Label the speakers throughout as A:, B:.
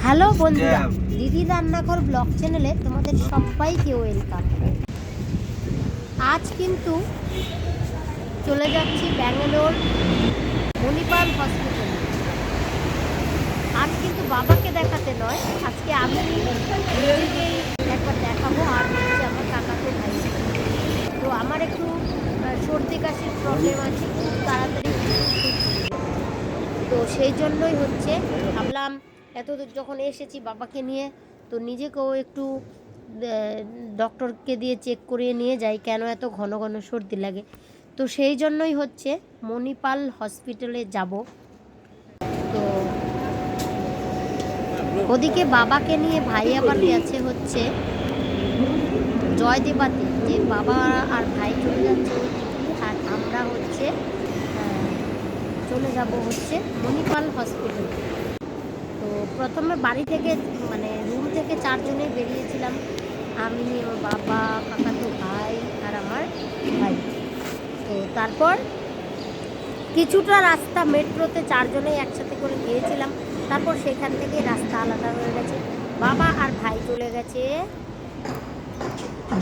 A: Hello বন্ধুরা, দিদি রান্নাঘর ব্লগ চ্যানেলে তোমাদের সবাইকে ওয়েলকাম। আজ কিন্তু চলে যাচ্ছি ব্যাঙ্গালোর মণিপাল হসপিটালে। আজ কিন্তু বাবাকে দেখাতে নয়, আজকে আমি নিজেকেই একবার দেখাবো। আর হচ্ছে আমার কাকাকে ভাই, তো আমার একটু সর্দি কাশির প্রবলেম আছে, খুব তাড়াতাড়ি তো সেই জন্যই হচ্ছে ভাবলাম এত দূর যখন এসেছি বাবাকে নিয়ে, তো নিজেকেও একটু ডক্টরকে দিয়ে চেক করিয়ে নিয়ে যাই, কেন এত ঘন ঘন সর্দি লাগে। তো সেই জন্যই হচ্ছে মণিপাল হসপিটালে যাব। তো ওদিকে বাবাকে নিয়ে ভাই আবার গেছে হচ্ছে জয়দেবাতে, যে বাবা আর ভাই চলে যাচ্ছে আর আমরা হচ্ছে চলে যাব হচ্ছে মণিপাল হসপিটাল। তো প্রথমে বাড়ি থেকে মানে রুম থেকে 4 জনেই বেরিয়েছিলাম, আমি, আমার বাবা, কাকাতো ভাই আর আমার ভাই। তো তারপর কিছুটা রাস্তা মেট্রোতে 4 জনেই একসাথে করে গিয়েছিলাম, তারপর সেখান থেকে রাস্তা আলাদা হয়ে গেছে। বাবা আর ভাই চলে গেছে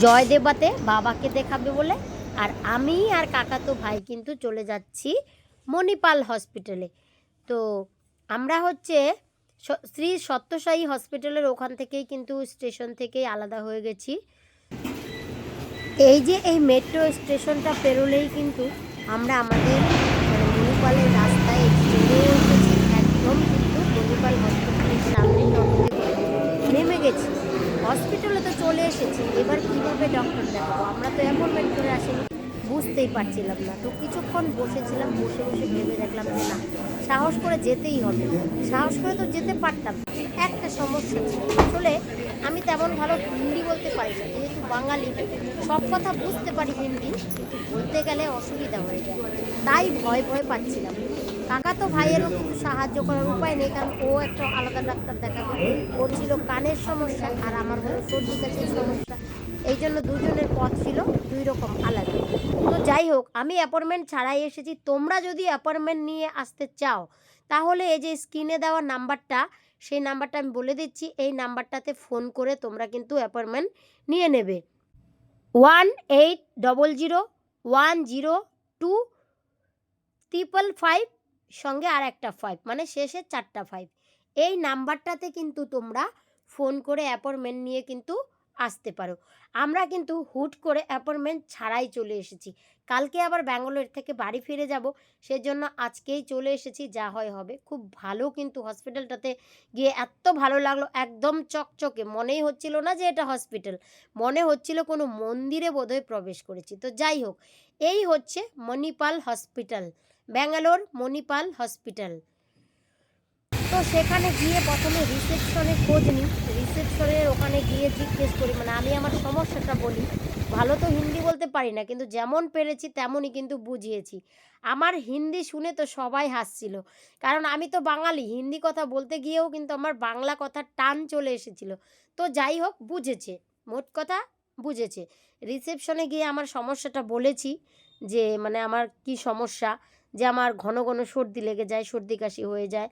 A: জয়দেবাতে বাবাকে দেখাবে বলে, আর আমি আর কাকাতো ভাই কিন্তু চলে যাচ্ছি মণিপাল হসপিটালে। তো আমরা হচ্ছে শ্রী সত্যসাই হসপিটালের ওখান থেকেই কিন্তু স্টেশন থেকেই আলাদা হয়ে গেছি। এই যে এই মেট্রো স্টেশনটা পেরোলেই কিন্তু আমরা আমাদের মণিপালের রাস্তায় চলে এসেছি, একদম কিন্তু মণিপাল হসপিটালের সামনে নেমে গেছি। হসপিটালে তো চলে এসেছি, এবার কীভাবে ডক্টর দেখাবো? আমরা তো অ্যাপয়েন্টমেন্ট করে আসিনি, বুঝতেই পারছিলাম না। তো কিছুক্ষণ বসেছিলাম, বসে বসে ভেবে দেখলাম যে না, সাহস করে যেতেই হবে। সাহস করে তো যেতে পারতাম, একটা সমস্যা ছিল। আসলে আমি তেমন ভালো হিন্দি বলতে পারি না, যেহেতু বাঙালি সব কথা বুঝতে পারি হিন্দি, কিন্তু বলতে গেলে অসুবিধা হয়ে যায়, তাই ভয় ভয় পাচ্ছিলাম। কাকা তো ভাইয়েরও কিন্তু সাহায্য করার উপায় নেই, কারণ ও একটা আলাদা ডাক্তার দেখাবে, ওর ছিল কানের সমস্যা আর আমার হলো সর্দি কাশির সমস্যা। এই জন্য দুজনের পথ ছিল 2 রকম আলাদা। তো যাই হোক, আমি অ্যাপয়েন্টমেন্ট ছাড়াই এসেছি। তোমরা যদি অ্যাপয়েন্টমেন্ট নিয়ে আসতে চাও, তাহলে এই যে স্ক্রিনে দেওয়া নাম্বারটা, সেই নাম্বারটা আমি বলে দিচ্ছি, এই নাম্বারটাতে ফোন করে তোমরা কিন্তু অ্যাপয়েন্টমেন্ট নিয়ে নেবে। 1800102555, সঙ্গে আর একটা 5, মানে শেষে 4টা 5। এই নাম্বারটাতে কিন্তু তোমরা ফোন করে অ্যাপয়েন্টমেন্ট নিয়ে কিন্তু আসতে পারো। আমরা কিন্তু হুট করে অ্যাপয়েন্টমেন্ট ছাড়াই চলে এসেছি। কালকে আবার ব্যাঙ্গালোর থেকে বাড়ি ফিরে যাব, সেজন্য আজকেই চলে এসেছি, যা হয় হবে। খুব ভালো কিন্তু হসপিটালটাতে গিয়ে এত ভালো লাগলো, একদম চকচকে, মনেই হচ্ছিল না যে এটা হসপিটাল, মনে হচ্ছিল কোনো মন্দিরে বোধহয় প্রবেশ করেছি। তো যাই হোক, এই হচ্ছে মণিপাল হসপিটাল, ব্যাঙ্গালোর মণিপাল হসপিটাল। তো সেখানে গিয়ে প্রথমে রিসেপশনে খোঁজ নিই, রিসেপশনের ওখানে গিয়ে জিজ্ঞেস করি, মানে আমি আমার সমস্যাটা বলি। ভালো তো হিন্দি বলতে পারি না, কিন্তু যেমন পেরেছি তেমনই কিন্তু বুঝিয়েছি। আমার হিন্দি শুনে তো সবাই হাসছিল, কারণ আমি তো বাঙালি, হিন্দি কথা বলতে গিয়েও কিন্তু আমার বাংলা কথার টান চলে এসেছিল। তো যাই হোক, বুঝেছে, মোট কথা বুঝেছে। রিসেপশনে গিয়ে আমার সমস্যাটা বলেছি, যে মানে আমার কি সমস্যা, যে আমার ঘন ঘন সর্দি লেগে যায়, সর্দি কাশি হয়ে যায়,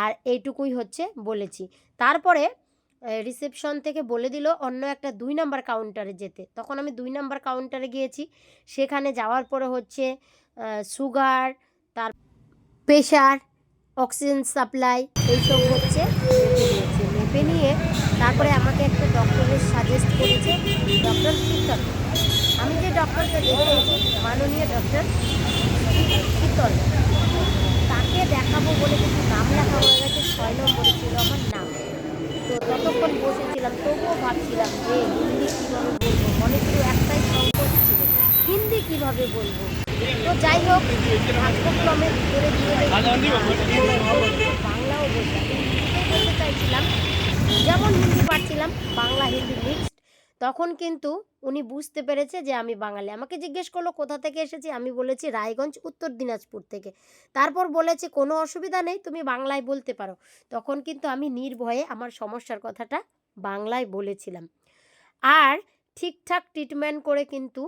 A: আর এইটুকুই হচ্ছে বলেছি। তারপরে রিসেপশন থেকে বলে দিল অন্য একটা 2 নাম্বার কাউন্টারে যেতে। তখন আমি 2 নাম্বার কাউন্টারে গিয়েছি। সেখানে যাওয়ার পরে হচ্ছে সুগার, তার প্রেশার, অক্সিজেন সাপ্লাই, এইসব হচ্ছে মেপে নিয়ে তারপরে আমাকে একটা ডক্টরের সাজেস্ট করেছে, ডক্টর শীতল। আমি যে ডক্টরকে দেখিয়েছি, মাননীয় ডক্টর শীতল, তাকে দেখাবো বলে কিন্তু নাম লেখা হয়ে গেছে, 6 নম্বরে ছিল আমার নাম। তো ততক্ষণ বসেছিলাম, তবুও ভাবছিলাম যে হিন্দি কীভাবে বলবো, মনে শুধু একটাই সংকোচ ছিল, হিন্দি কীভাবে বলবো। তো যাই হোক, ভাগ্যক্রমে ভিতরে দিয়ে বাংলাও বলতাম, হিন্দিতেই বলতে চাইছিলাম, যেমন হিন্দি পারছিলাম, বাংলা হিন্দি মিক্সড। তখন কিন্তু উনি বুঝতে পেরেছে যে আমি বাঙালি। আমাকে জিজ্ঞেস করলো কোথা থেকে এসেছি, আমি বলেছি রায়গঞ্জ, উত্তর দিনাজপুর থেকে। তারপর বলেছে কোনো অসুবিধা নেই, তুমি বাংলায় বলতে পারো। তখন কিন্তু আমি নির্ভয়ে আমার সমস্যার কথাটা বাংলায় বলেছিলাম। আর ঠিকঠাক ট্রিটমেন্ট করে কিন্তু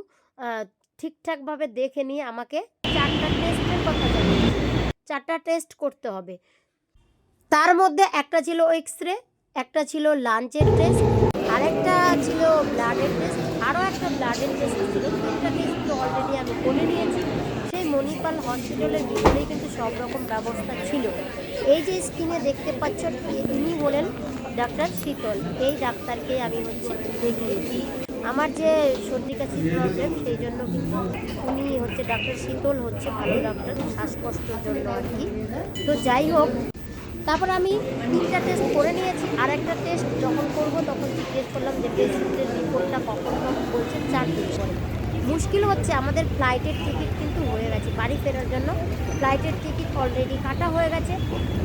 A: ঠিকঠাকভাবে দেখে নিয়ে আমাকে 4টা টেস্টের কথা জানিয়েছে। 4টা টেস্ট করতে হবে, তার মধ্যে একটা ছিল এক্স রে, একটা ছিল লাঞ্চের টেস্ট, আরেকটা ছিল ব্লাডের টেস্ট, আরও একটা ব্লাডের টেস্ট ছিল। 3টা টেস্ট তো অলরেডি আমি করে নিয়েছি। সেই মণিপাল হসপিটালের ভিতরেই কিন্তু সব রকম ব্যবস্থা ছিল। এই যে স্ক্রিনে দেখতে পাচ্ছ, ইনি হলেন ডাক্তার শীতল। এই ডাক্তারকে আমি হচ্ছে দেখিয়েছি আমার যে সর্দি কাশির প্রবলেম, সেই জন্য কিন্তু উনি হচ্ছে ডাক্তার শীতল হচ্ছে ভালো ডাক্তার, শ্বাসকষ্টের জন্য আর কি। তো যাই হোক, তারপর আমি 3টা টেস্ট করে নিয়েছি। আর একটা টেস্ট যখন করব তখন জিজ্ঞেস করলাম যে টেস্টের রিপোর্টটা কখন হবে, বলছে 4 দিন পরে। মুশকিল হচ্ছে আমাদের ফ্লাইটের টিকিট কিন্তু হয়ে গেছে, বাড়ি ফেরার জন্য ফ্লাইটের টিকিট অলরেডি কাটা হয়ে গেছে।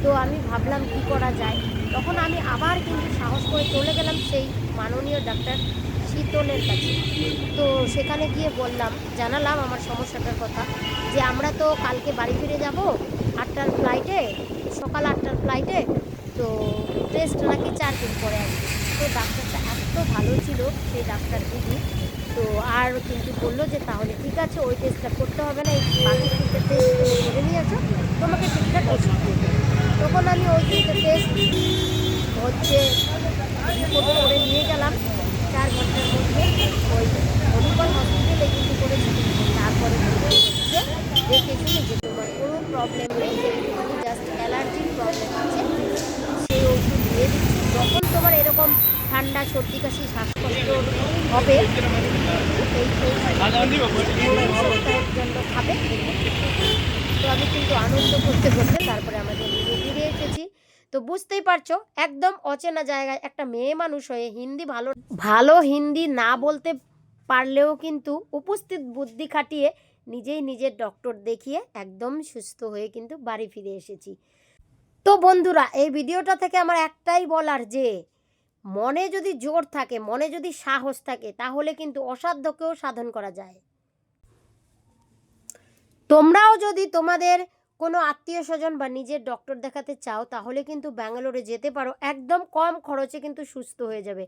A: তো আমি ভাবলাম কি করা যায়, তখন আমি আবার কিন্তু সাহস করে চলে গেলাম সেই মাননীয় ডাক্তার শীতলের কাছে। তো সেখানে গিয়ে বললাম, জানালাম আমার সমস্যাটার কথা, যে আমরা তো কালকে বাড়ি ফিরে যাব 8টার ফ্লাইটে, সকাল 8টার ফ্লাইটে, তো টেস্ট নাকি 4 দিন পরে আসবে। তো ডাক্তারটা এত ভালো ছিল সেই ডাক্তার দিদি, তো আর কিন্তু বললো যে তাহলে ঠিক আছে, ওই টেস্টটা করতে হবে না, এই বাকি 3টে টেস্ট তুমি করে নিয়েছো, তোমাকে ঠিকঠাক ওষুধ দেবে। তখন আমি ওই 3টে টেস্ট হচ্ছে রিপোর্ট করে নিয়ে গেলাম 4 ঘন্টার মধ্যে ওই মণিপাল হসপিটালে কিন্তু করেছি। তারপরে হচ্ছে দেখেছি যে তোমার কোনো প্রবলেম নেই, একটুখানি জাস্ট অ্যালার্জির প্রবলেম আছে, সেই ওষুধ দিয়ে দিচ্ছি। যখন তোমার এরকম ঠান্ডা, সর্দি কাশি, শ্বাসকষ্ট হবে, এই সপ্তাহের জন্য খাবে। তো আমি কিন্তু আনন্দ করতে করতে তারপরে আমাদের নিয়ে ফিরে এসেছি। তো বুঝতেই পারছো, একদম অচেনা জায়গায় একটা মেয়ে মানুষ হয়ে হিন্দি ভালো হিন্দি না বলতে পারলেও কিন্তু উপস্থিত বুদ্ধি খাটিয়ে নিজেই নিজের ডক্টর দেখিয়ে একদম সুস্থ হয়ে কিন্তু বাড়ি ফিরে এসেছি। তো বন্ধুরা, এই ভিডিওটা থেকে আমার একটাই বলার, যে মনে যদি জোর থাকে, মনে যদি সাহস থাকে, তাহলে কিন্তু অসাধ্যকেও সাধন করা যায়। তোমরাও যদি তোমাদের কোনো আত্মীয় স্বজন বা নিজের ডক্টর দেখাতে চাও, তাহলে কিন্তু ব্যাঙ্গালোরে যেতে পারো, একদম কম খরচে কিন্তু সুস্থ হয়ে যাবে।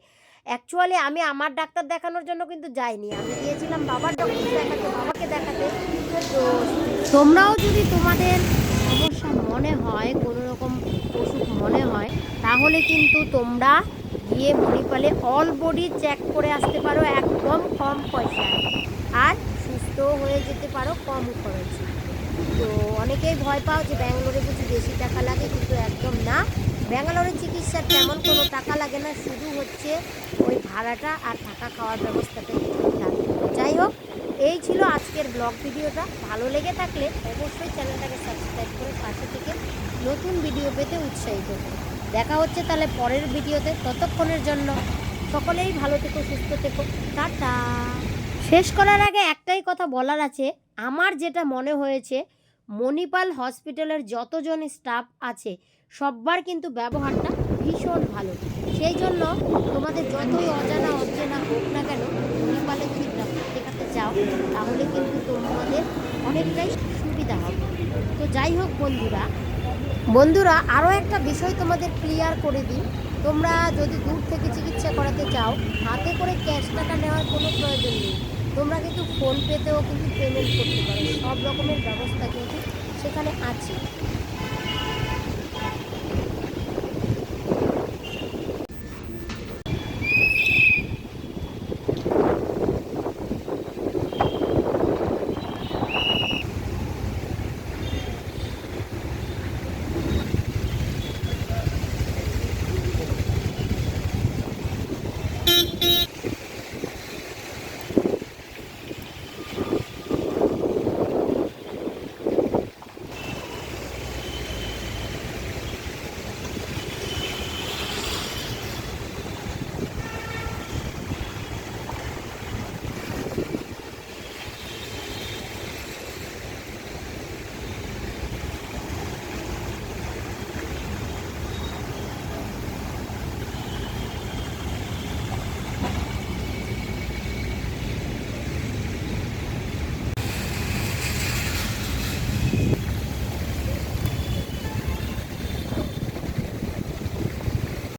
A: অ্যাকচুয়ালি আমি আমার ডাক্তার দেখানোর জন্য কিন্তু যাইনি, আমি গিয়েছিলাম বাবার ডক্টর দেখাতে, বাবাকে দেখাতে। তো তোমরাও যদি তোমাদের সমস্যা মনে হয়, কোনো রকম অসুখ মনে হয়, তাহলে কিন্তু তোমরা গিয়ে মণিপালে অল বডি চেক করে আসতে পারো একদম কম পয়সায়, আর সুস্থ হয়ে যেতে পারো কম খরচে। তো অনেকেই ভয় পাও যে ব্যাঙ্গালোরে বুঝি বেশি টাকা লাগে, কিন্তু একদম না, ব্যাঙ্গালোরে চিকিৎসার তেমন কোনো টাকা লাগে না, শুধু হচ্ছে ওই ভাড়াটা আর থাকা খাওয়ার ব্যবস্থাটাই লাগে। যাই হোক, এই ছিল আজকের ব্লগ ভিডিওটা। ভালো লেগে থাকলে অবশ্যই চ্যানেলটাকে সাবস্ক্রাইব করে পাশে থেকে নতুন ভিডিও পেতে উৎসাহিত করুন। দেখা হচ্ছে তাহলে পরের ভিডিওতে, ততক্ষণের জন্য সকলেই ভালো থেকো, সুস্থ থেকো, টাটা। শেষ করার আগে একটাই কথা বলার আছে, আমার যেটা মনে হয়েছে, মণিপাল হসপিটালের যতজন স্টাফ আছে সবার কিন্তু ব্যবহারটা ভীষণ ভালো। সেই জন্য তোমাদের যতই অজানা অচেনা হোক না কেন, মণিপালে যদি ডাক্তার দেখাতে চাও, তাহলে কিন্তু তোমাদের অনেকটাই সুবিধা হবে। তো যাই হোক বন্ধুরা, আরও একটা বিষয় তোমাদের ক্লিয়ার করে দিই, তোমরা যদি দূর থেকে চিকিৎসা করাতে চাও, হাতে করে ক্যাশ টাকা নেওয়ার কোনো প্রয়োজন নেই। তোমরা কিন্তু ফোনপেতেও কিন্তু পেমেন্ট করতে পারো, সব রকমের ব্যবস্থা কিন্তু সেখানে আছে।